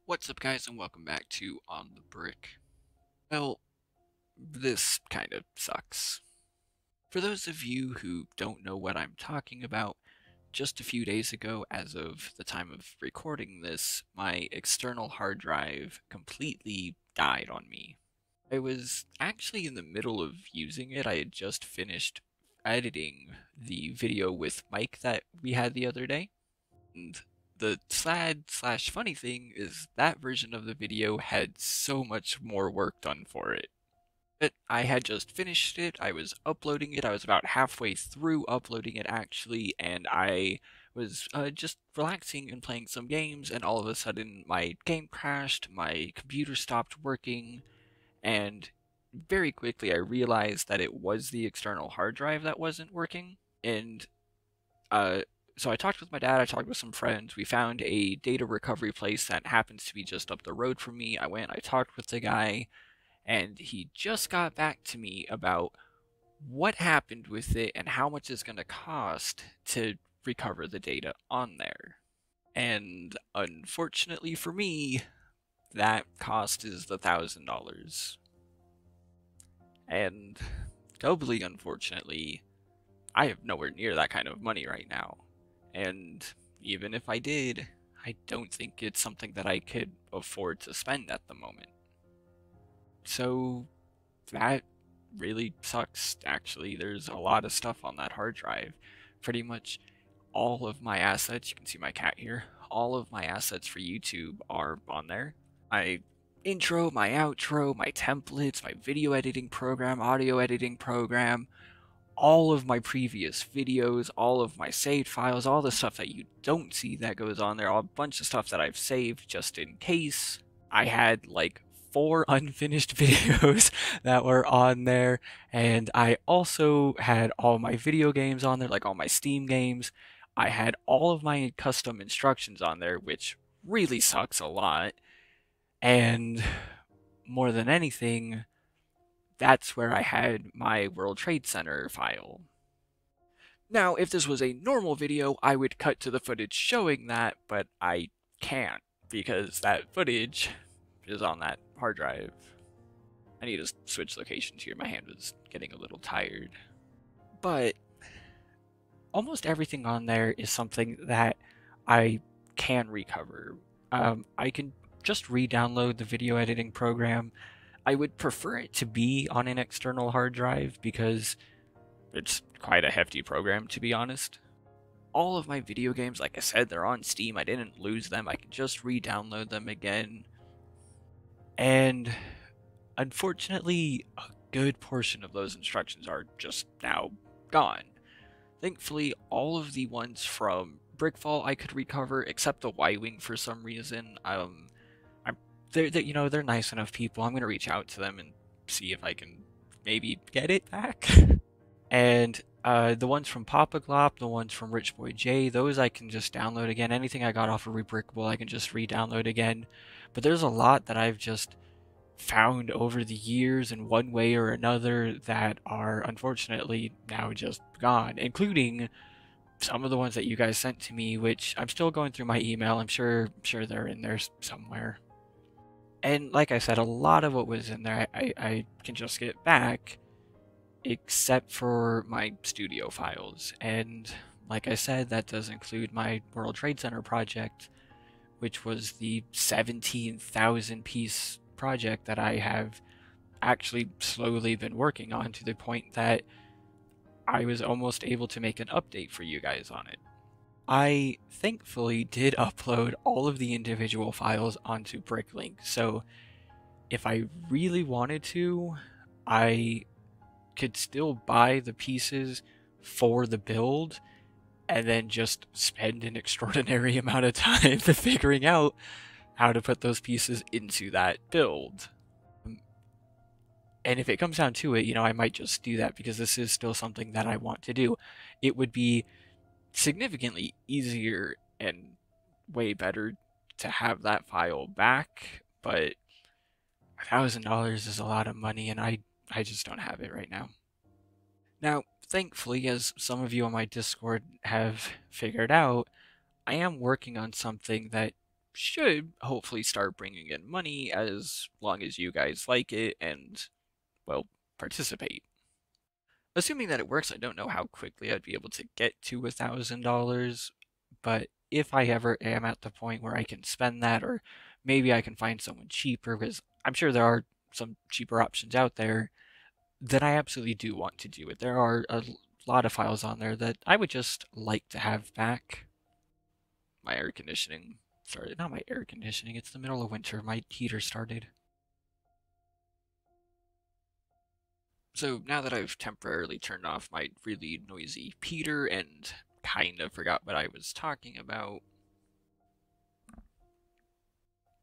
What's up, guys, and welcome back to On the Brick. Well, this kind of sucks. For those of you who don't know what I'm talking about, just a few days ago, as of the time of recording this, my external hard drive completely died on me. I was actually in the middle of using it. I had just finished editing the video with Mike that we had the other day. And the sad/funny thing is that version of the video had so much more work done for it. But I had just finished it, I was uploading it, I was about halfway through uploading it actually, and I was just relaxing and playing some games, and all of a sudden my game crashed, my computer stopped working, and very quickly I realized that it was the external hard drive that wasn't working, and uh, so I talked with my dad, I talked with some friends, we found a data recovery place that happens to be just up the road from me. I went, I talked with the guy, and he just got back to me about what happened with it and how much it's going to cost to recover the data on there. And unfortunately for me, that cost is $1,000. And doubly unfortunately, I have nowhere near that kind of money right now. And even if I did, I don't think it's something that I could afford to spend at the moment. So that really sucks, actually. There's a lot of stuff on that hard drive. Pretty much all of my assets, you can see my cat here, all of my assets for YouTube are on there. My intro, my outro, my templates, my video editing program, audio editing program, all of my previous videos, all of my saved files, all the stuff that you don't see that goes on there, a bunch of stuff that I've saved just in case. I had like 4 unfinished videos that were on there, and I also had all my video games on there, like all my Steam games. I had all of my custom instructions on there, which really sucks a lot, and more than anything, that's where I had my World Trade Center file. Now, if this was a normal video, I would cut to the footage showing that, but I can't, because that footage is on that hard drive. I need to switch locations here, my hand was getting a little tired. But almost everything on there is something that I can recover. I can just re-download the video editing program. I would prefer it to be on an external hard drive because it's quite a hefty program, to be honest. All of my video games, like I said, they're on Steam. I didn't lose them. I can just re-download them again. And unfortunately, a good portion of those instructions are just now gone. Thankfully, all of the ones from Brickfall I could recover, except the Y-Wing for some reason. They're nice enough people. I'm gonna reach out to them and see if I can maybe get it back. And the ones from Papa Glop, the ones from Rich Boy J, those I can just download again. Anything I got off of Rebrickable, I can just re-download again. But there's a lot that I've just found over the years in one way or another that are unfortunately now just gone, including some of the ones that you guys sent to me, which I'm still going through my email. I'm sure they're in there somewhere. And like I said, a lot of what was in there I can just get back, except for my studio files. And like I said, that does include my World Trade Center project, which was the 17,000 piece project that I have actually slowly been working on to the point that I was almost able to make an update for you guys on it. I thankfully did upload all of the individual files onto Bricklink, so if I really wanted to, I could still buy the pieces for the build and then just spend an extraordinary amount of time figuring out how to put those pieces into that build. And if it comes down to it, I might just do that because this is still something that I want to do. It would be significantly easier and way better to have that file back, but $1,000 is a lot of money and I just don't have it right now. Now, thankfully, as some of you on my Discord have figured out, I am working on something that should hopefully start bringing in money as long as you guys like it and, well, participate. Assuming that it works, I don't know how quickly I'd be able to get to $1,000, but if I ever am at the point where I can spend that, or maybe I can find someone cheaper, because I'm sure there are some cheaper options out there, then I absolutely do want to do it. There are a lot of files on there that I would just like to have back. My air conditioning started. Not my air conditioning, it's the middle of winter. My heater started. So now that I've temporarily turned off my really noisy Peter and kind of forgot what I was talking about.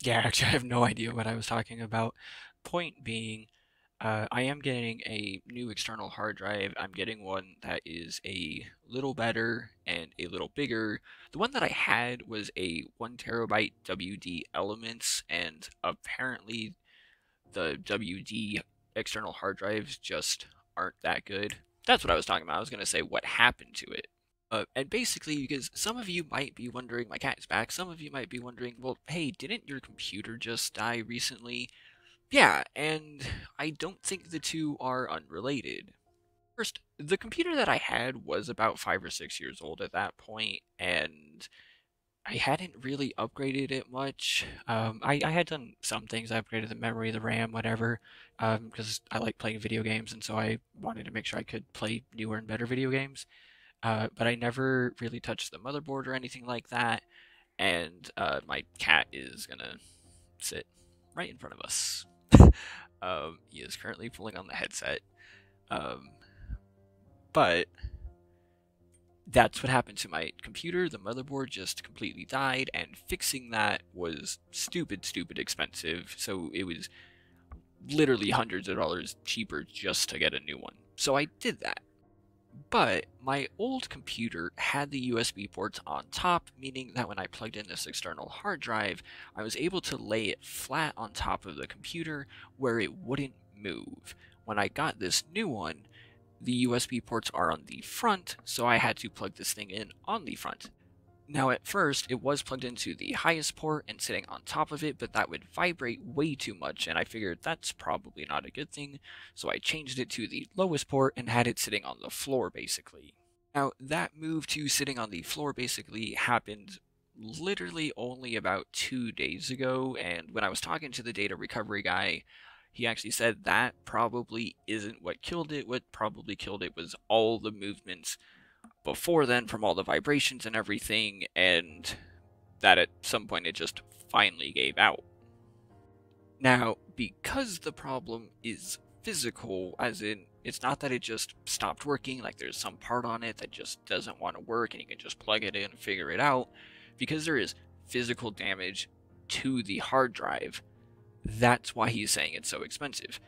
Yeah, actually, I have no idea what I was talking about. Point being, I am getting a new external hard drive. I'm getting one that is a little better and a little bigger. The one that I had was a 1 terabyte WD Elements, and apparently the WD external hard drives just aren't that good. That's what I was talking about. I was going to say what happened to it. And basically, because some of you might be wondering, my cat is back, some of you might be wondering, well, hey, didn't your computer just die recently? Yeah, and I don't think the two are unrelated. First, the computer that I had was about 5 or 6 years old at that point, and I hadn't really upgraded it much. I had done some things. I upgraded the memory, the RAM, whatever, because I like playing video games, and so I wanted to make sure I could play newer and better video games. But I never really touched the motherboard or anything like that. And my cat is gonna sit right in front of us. He is currently pulling on the headset. Um, but that's what happened to my computer. The motherboard just completely died, and fixing that was stupid, stupid expensive. So it was literally hundreds of dollars cheaper just to get a new one. So I did that. But my old computer had the USB ports on top, meaning that when I plugged in this external hard drive, I was able to lay it flat on top of the computer where it wouldn't move. When I got this new one, the USB ports are on the front, so I had to plug this thing in on the front. Now at first, it was plugged into the highest port and sitting on top of it, but that would vibrate way too much, and I figured that's probably not a good thing, so I changed it to the lowest port and had it sitting on the floor, basically. Now, that move to sitting on the floor basically happened literally only about 2 days ago, and when I was talking to the data recovery guy, he actually said that probably isn't what killed it. What probably killed it was all the movements before then from all the vibrations and everything, and that at some point it just finally gave out. Now, because the problem is physical, as in it's not that it just stopped working, like there's some part on it that just doesn't want to work and you can just plug it in and figure it out, because there is physical damage to the hard drive, that's why he's saying it's so expensive.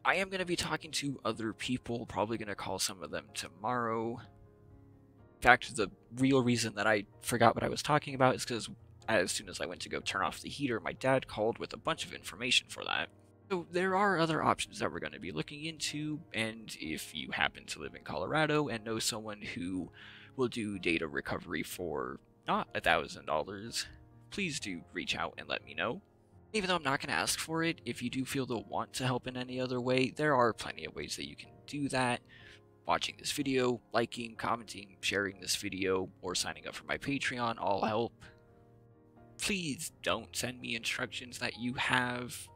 I am going to be talking to other people, probably going to call some of them tomorrow. In fact, the real reason that I forgot what I was talking about is because as soon as I went to go turn off the heater, my dad called with a bunch of information for that. So there are other options that we're going to be looking into, and if you happen to live in Colorado and know someone who will do data recovery for not $1,000, please do reach out and let me know. Even though I'm not going to ask for it, if you do feel the want to help in any other way, there are plenty of ways that you can do that. Watching this video, liking, commenting, sharing this video, or signing up for my Patreon all help. Please don't send me instructions that you have.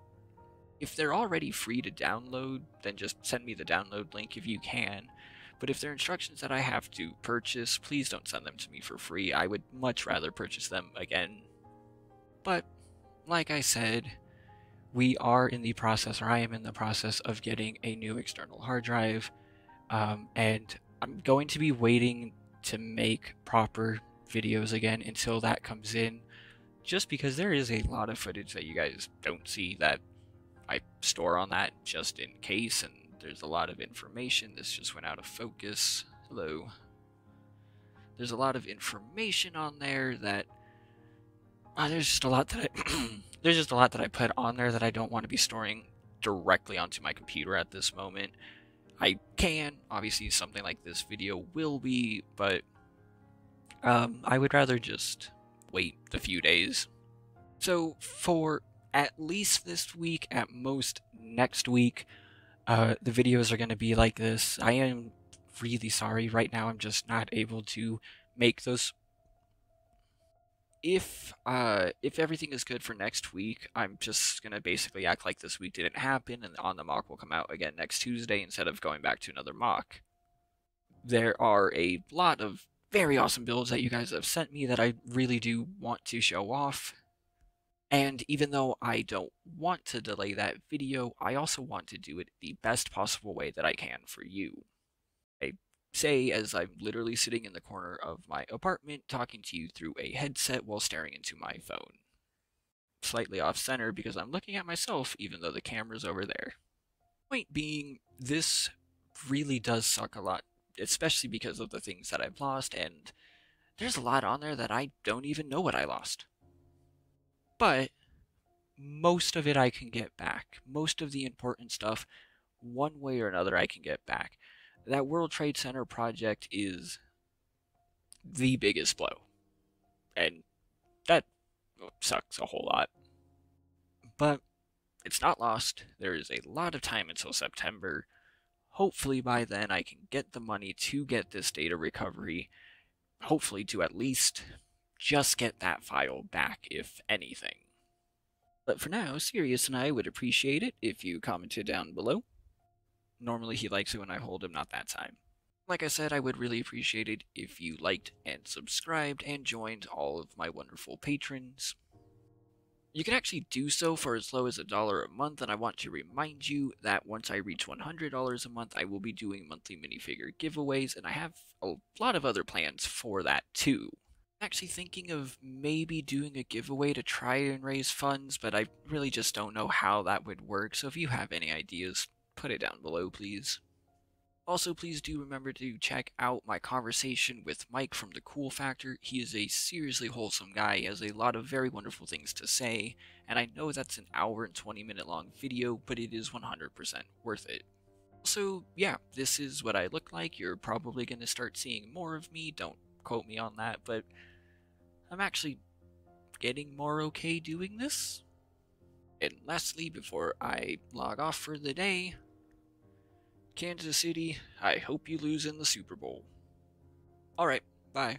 If they're already free to download, then just send me the download link if you can. But if they're instructions that I have to purchase, please don't send them to me for free. I would much rather purchase them again. But, like I said, we are in the process, or I am in the process of getting a new external hard drive. And I'm going to be waiting to make proper videos again until that comes in, just because there is a lot of footage that you guys don't see that I store on that just in case, and there's a lot of information. This just went out of focus. Hello. There's a lot of information on there that there's just a lot that I put on there that I don't want to be storing directly onto my computer at this moment. I can, obviously something like this video will be, but I would rather just wait a few days. So for at least this week, at most next week, the videos are going to be like this. I am really sorry. Right now, I'm just not able to make those. If everything is good for next week, I'm just gonna basically act like this week didn't happen, and On the Mock will come out again next Tuesday instead of going back to another mock. There are a lot of very awesome builds that you guys have sent me that I really do want to show off. And even though I don't want to delay that video, I also want to do it the best possible way that I can for you. I say as I'm literally sitting in the corner of my apartment talking to you through a headset while staring into my phone. Slightly off center because I'm looking at myself even though the camera's over there. Point being, this really does suck a lot, especially because of the things that I've lost, and there's a lot on there that I don't even know what I lost. But most of it I can get back. Most of the important stuff, one way or another, I can get back. That World Trade Center project is the biggest blow. And that sucks a whole lot. But it's not lost. There is a lot of time until September. Hopefully by then I can get the money to get this data recovery. Hopefully to at least just get that file back, if anything. But for now, Sirius and I would appreciate it if you commented down below. Normally he likes it when I hold him, not that time. Like I said, I would really appreciate it if you liked and subscribed and joined all of my wonderful patrons. You can actually do so for as low as $1 a month, and I want to remind you that once I reach $100 a month, I will be doing monthly minifigure giveaways, and I have a lot of other plans for that too. I'm actually thinking of maybe doing a giveaway to try and raise funds, but I really just don't know how that would work, so if you have any ideas, put it down below, please. Also, please do remember to check out my conversation with Mike from The Cool Factor. He is a seriously wholesome guy. He has a lot of very wonderful things to say, and I know that's an hour and 20-minute long video, but it is 100% worth it. Also, yeah, this is what I look like. You're probably going to start seeing more of me. Don't quote me on that, but I'm actually getting more okay doing this. And lastly, before I log off for the day, Kansas City, I hope you lose in the Super Bowl. Alright, bye.